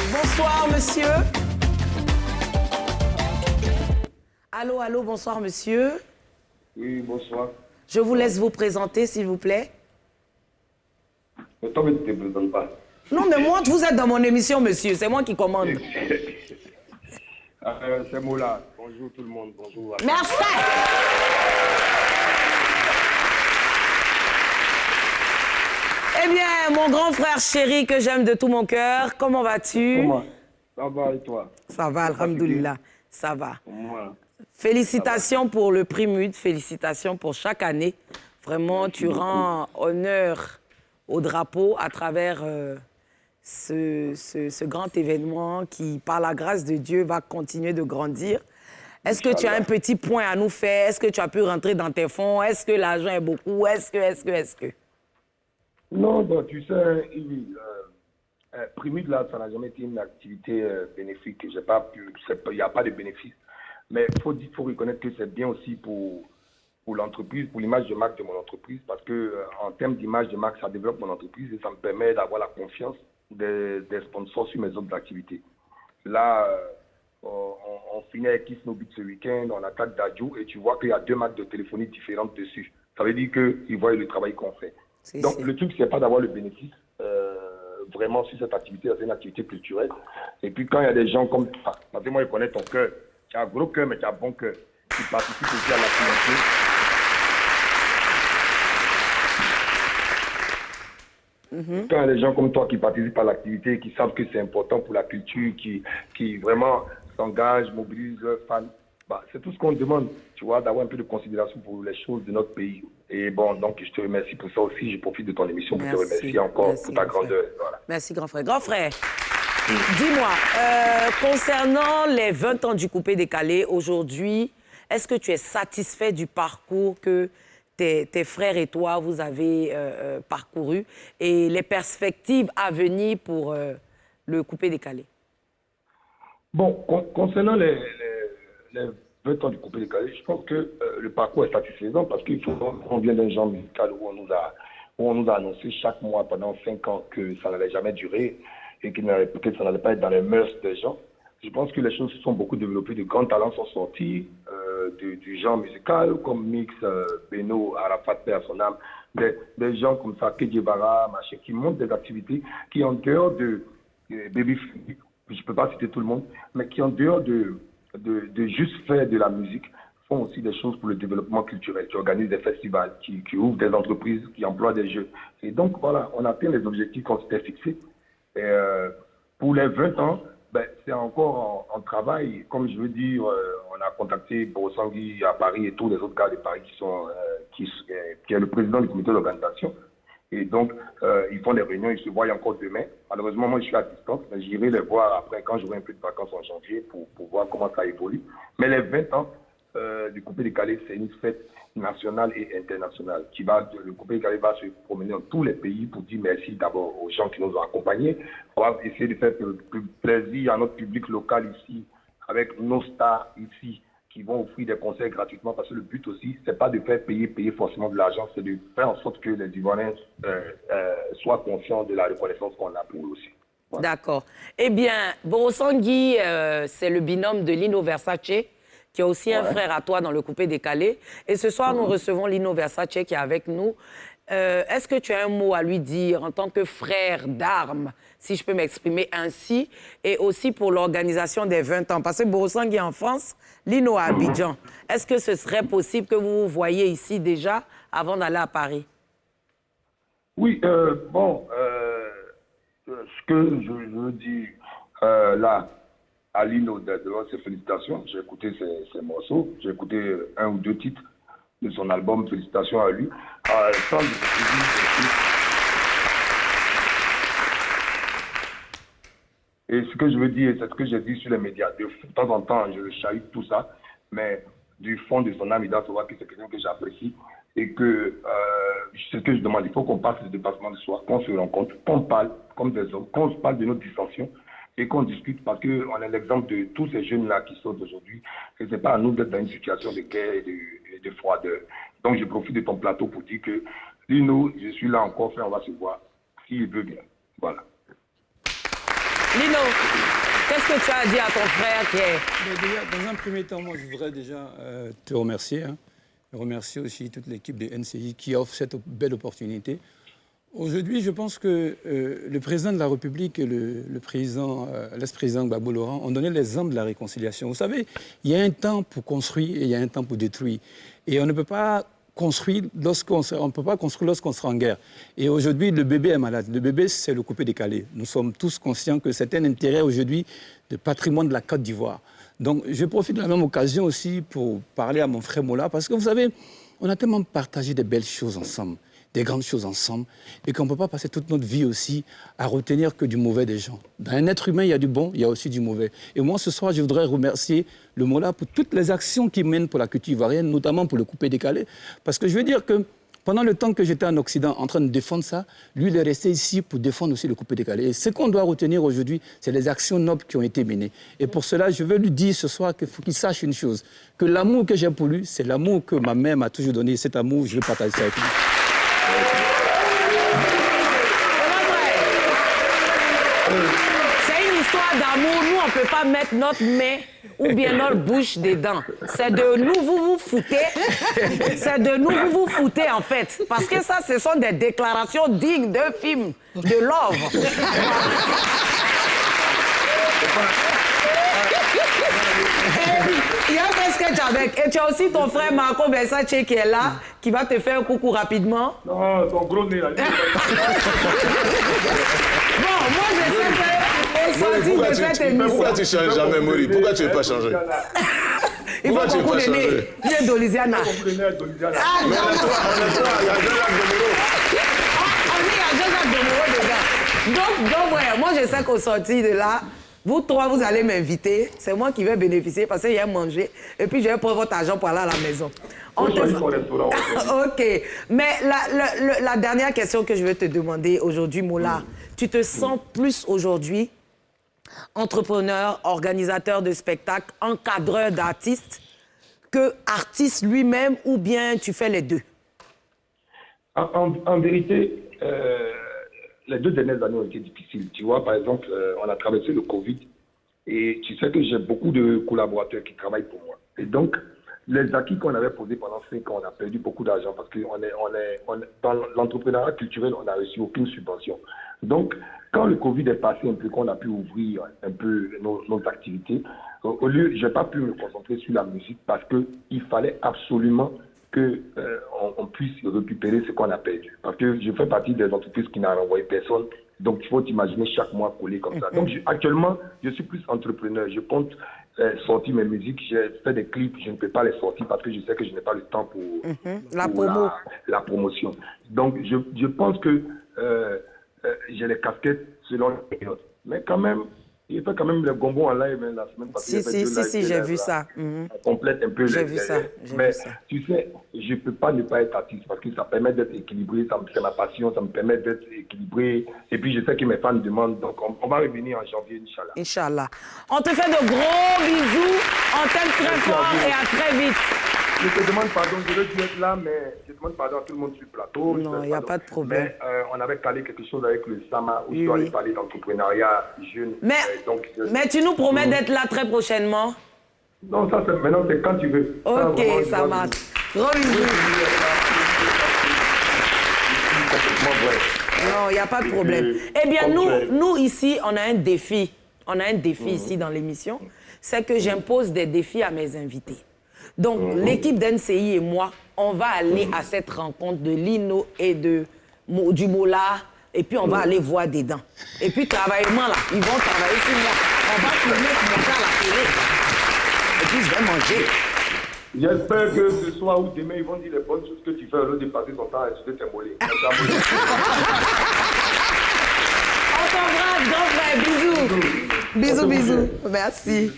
Bonsoir, monsieur. Allô, allô, bonsoir, monsieur. Oui, bonsoir. Je vous laisse vous présenter, s'il vous plaît. Mais toi, tu ne te présentes pas. Non, mais moi, vous êtes dans mon émission, monsieur. C'est moi qui commande. C'est Mola. Bonjour tout le monde. Bonjour. Merci. Eh bien, mon grand frère chéri que j'aime de tout mon cœur, comment vas-tu? Comment? Ça va et toi? Ça va, alhamdoulilah. Ça va. Moi. Félicitations pour le prix MUD, félicitations pour chaque année. Vraiment, Merci tu beaucoup. rends honneur au drapeau à travers ce grand événement qui, par la grâce de Dieu, va continuer de grandir. Est-ce que tu as un petit point à nous faire? Est-ce que tu as pu rentrer dans tes fonds? Est-ce que l'argent est beaucoup? Est-ce que? Non, donc, tu sais, Primud, là, ça n'a jamais été une activité bénéfique. J'ai pas pu, il n'y a pas de bénéfice. Mais il faut reconnaître que c'est bien aussi pour l'entreprise, pour l'image de marque de mon entreprise, parce que en termes d'image de marque, ça développe mon entreprise et ça me permet d'avoir la confiance des sponsors sur mes autres activités. Là, on finit avec Kiss No Beat ce week-end, on attaque Dadju et tu vois qu'il y a 2 marques de téléphonie différentes dessus. Ça veut dire qu'ils voient le travail qu'on fait. Donc, le truc, c'est pas d'avoir le bénéfice vraiment sur cette activité, c'est une activité culturelle. Et puis, quand il y a des gens comme toi, parce que moi, je connais ton cœur, tu as un gros cœur, mais tu as un bon cœur, qui participent aussi à l'activité. Quand il y a des gens comme toi qui participent à l'activité, qui savent que c'est important pour la culture, qui vraiment s'engagent, mobilisent leurs fans, bah, c'est tout ce qu'on demande, tu vois, d'avoir un peu de considération pour les choses de notre pays. Et bon, donc je te remercie pour ça aussi. Je profite de ton émission pour te remercier encore pour ta grandeur. Voilà. Merci, grand frère. Grand frère, dis-moi, concernant les 20 ans du coupé décalé, aujourd'hui, est-ce que tu es satisfait du parcours que tes frères et toi, vous avez parcouru et les perspectives à venir pour le coupé décalé? Bon, concernant les 20 ans du coupé décalé, je pense que le parcours est satisfaisant parce qu'il faut qu'on vienne d'un genre musical où on nous a annoncé chaque mois pendant 5 ans que ça n'allait jamais durer et que ça n'allait pas être dans les mœurs des gens. Je pense que les choses se sont beaucoup développées, de grands talents sont sortis du genre musical comme Mix, Beno, Arafat, paix à son âme, des gens comme ça, Kedjebara, machin, qui montent des activités qui en dehors de Baby, je ne peux pas citer tout le monde, mais qui en dehors de juste faire de la musique, font aussi des choses pour le développement culturel, qui organisent des festivals, qui ouvrent des entreprises, qui emploient des jeunes. Et donc, voilà, on atteint les objectifs qu'on s'était fixés. Et pour les 20 ans, ben, c'est encore en travail. Comme je veux dire, on a contacté Borosangui à Paris et tous les autres gars de Paris qui est le président du comité d'organisation. Et donc, ils font des réunions, ils se voient encore demain. Malheureusement, moi, je suis à distance, mais j'irai les voir après, quand j'aurai un peu de vacances en janvier, pour voir comment ça évolue. Mais les 20 ans du coupé décalé, c'est une fête nationale et internationale. Le coupé décalé va se promener dans tous les pays pour dire merci d'abord aux gens qui nous ont accompagnés. On va essayer de faire plaisir à notre public local ici, avec nos stars ici, qui vont offrir des concerts gratuitement, parce que le but aussi, c'est pas de faire payer forcément de l'argent, c'est de faire en sorte que les Ivoiriens soient conscients de la reconnaissance qu'on a pour eux aussi. Voilà. D'accord. Eh bien, Borosangui, c'est le binôme de Lino Versace, qui est aussi un frère à toi dans le coupé décalé. Et ce soir, nous recevons Lino Versace qui est avec nous. Est-ce que tu as un mot à lui dire en tant que frère d'armes, si je peux m'exprimer ainsi, et aussi pour l'organisation des 20 ans? Parce que Borosangui est en France, Lino à Abidjan. Est-ce que ce serait possible que vous vous voyiez ici déjà avant d'aller à Paris? Oui, ce que je veux dire là, à Lino, d'abord, c'est félicitations. J'ai écouté ses morceaux, j'ai écouté 1 ou 2 titres de son album, félicitations à lui. Et ce que je veux dire, c'est ce que j'ai dit sur les médias. De temps en temps, je chahute tout ça, mais du fond de son âme, il doit savoir que c'est quelqu'un que j'apprécie et que c'est ce que je demande. Il faut qu'on passe le dépassement de soi, qu'on se rencontre, qu'on parle comme des hommes, qu'on se parle de notre dissension et qu'on discute parce qu'on est l'exemple de tous ces jeunes-là qui sortent aujourd'hui. Et ce n'est pas à nous d'être dans une situation de guerre et de froideur. Donc, je profite de ton plateau pour dire que Lino, je suis là encore, frère, on va se voir s'il veut bien. Voilà. Lino, qu'est-ce que tu as dit à ton frère qui est... Déjà, dans un premier temps, moi, je voudrais déjà te remercier. Remercier aussi toute l'équipe de NCI qui offre cette belle opportunité. Aujourd'hui, je pense que le président de la République et l'ex-président Gbagbo Laurent ont donné l'exemple de la réconciliation. Vous savez, il y a un temps pour construire et il y a un temps pour détruire. Et on ne peut pas construire lorsqu'on sera en guerre. Et aujourd'hui, le bébé est malade. Le bébé, c'est le coupé-décalé. Nous sommes tous conscients que c'est un intérêt aujourd'hui de patrimoine de la Côte d'Ivoire. Donc, je profite de la même occasion aussi pour parler à mon frère Mola, parce que vous savez, on a tellement partagé des belles choses ensemble, des grandes choses ensemble, et qu'on ne peut pas passer toute notre vie aussi à retenir que du mauvais des gens. Dans un être humain, il y a du bon, il y a aussi du mauvais. Et moi, ce soir, je voudrais remercier le Mola pour toutes les actions qu'il mène pour la culture ivoirienne, notamment pour le coupé-décalé, parce que je veux dire que pendant le temps que j'étais en Occident en train de défendre ça, lui, il est resté ici pour défendre aussi le coupé-décalé. Et ce qu'on doit retenir aujourd'hui, c'est les actions nobles qui ont été menées. Et pour cela, je veux lui dire ce soir qu'il faut qu'il sache une chose, que l'amour que j'ai pour lui, c'est l'amour que ma mère m'a toujours donné. Cet amour, je veux partager ça avec lui. C'est une histoire d'amour. Nous, on ne peut pas mettre notre main ou bien notre bouche dedans. C'est de nous, vous foutez. C'est de nous, vous foutez, en fait. Parce que ça, ce sont des déclarations dignes d'un film de love. Il y a un sketch avec. Et tu as aussi ton frère Marco Versace qui est là, qui va te faire un coucou rapidement. Non, ton gros nez, là. Bon, moi, je sais que, au sorti de cette émission... Pourquoi tu ne changes jamais, Mori? Pourquoi tu ne veux pas changer? Il faut qu'on le nez. Il est d'Olisiana. On est d'Olisiana. Ah, Mais non, on est toi, il y a Jean-Jacques Demoro. on est à Jean-Jacques Demoro dedans. Donc, ouais, moi, je sais qu'au sorti de là, vous trois, vous allez m'inviter. C'est moi qui vais bénéficier parce qu'il y a manger. Et puis, je vais prendre votre argent pour aller à la maison. OK. Mais la dernière question que je vais te demander aujourd'hui, Mola, tu te sens plus aujourd'hui entrepreneur, organisateur de spectacles, encadreur d'artistes que artiste lui-même ou bien tu fais les deux? En vérité, les 2 dernières années ont été difficiles. Tu vois, par exemple, on a traversé le Covid et tu sais que j'ai beaucoup de collaborateurs qui travaillent pour moi. Et donc, les acquis qu'on avait posés pendant 5 ans, on a perdu beaucoup d'argent parce que dans l'entrepreneuriat culturel, on n'a reçu aucune subvention. Donc, quand le Covid est passé un peu, qu'on a pu ouvrir un peu nos activités, au lieu, je n'ai pas pu me concentrer sur la musique parce qu'il fallait absolument qu'on puisse récupérer ce qu'on a perdu. Parce que je fais partie des entreprises qui n'ont renvoyé personne. Donc, il faut t'imaginer chaque mois coller comme ça. Donc, actuellement, je suis plus entrepreneur. Je compte sortir mes musiques. J'ai fait des clips. Je ne peux pas les sortir parce que je sais que je n'ai pas le temps pour, la promotion. Donc, je pense que j'ai les casquettes selon les périodes. Mais quand même, il fait quand même le gombo en live la semaine passée. Si, j'ai vu ça. On complète un peu j'ai vu ça. Mais tu sais, je ne peux pas ne pas être artiste parce que ça permet d'être équilibré, c'est ma passion, ça me permet d'être équilibré. Et puis je sais que mes fans demandent, donc on va revenir en janvier, Inch'Allah. Inch'Allah. On te fait de gros bisous, on t'aime très fort et à très vite. Je te demande pardon, je veux être là, mais je demande pardon à tout le monde sur le plateau. Non, il n'y a pas de problème. Mais on avait calé quelque chose avec le Sama où je dois aller parler d'entrepreneuriat jeune. Mais tu nous promets d'être là très prochainement? Non, ça maintenant c'est quand tu veux. Ok, ça marche. Gros bisous. Non, il n'y a pas de problème. Eh bien, nous ici, on a un défi. On a un défi ici dans l'émission. C'est que j'impose des défis à mes invités. Donc, l'équipe d'NCI et moi, on va aller à cette rencontre de Lino et du Mola, et puis on va aller voir dedans. Et puis, travaillement, là, ils vont travailler sur moi. On va filmer pour montrer à la télé. Et puis, je vais manger. J'espère que ce soir ou demain, ils vont dire les bonnes choses que tu fais au lieu de passer ton temps à étudier tes mollets. On t'embrasse, grand frère. Bisous. Bisous. Merci.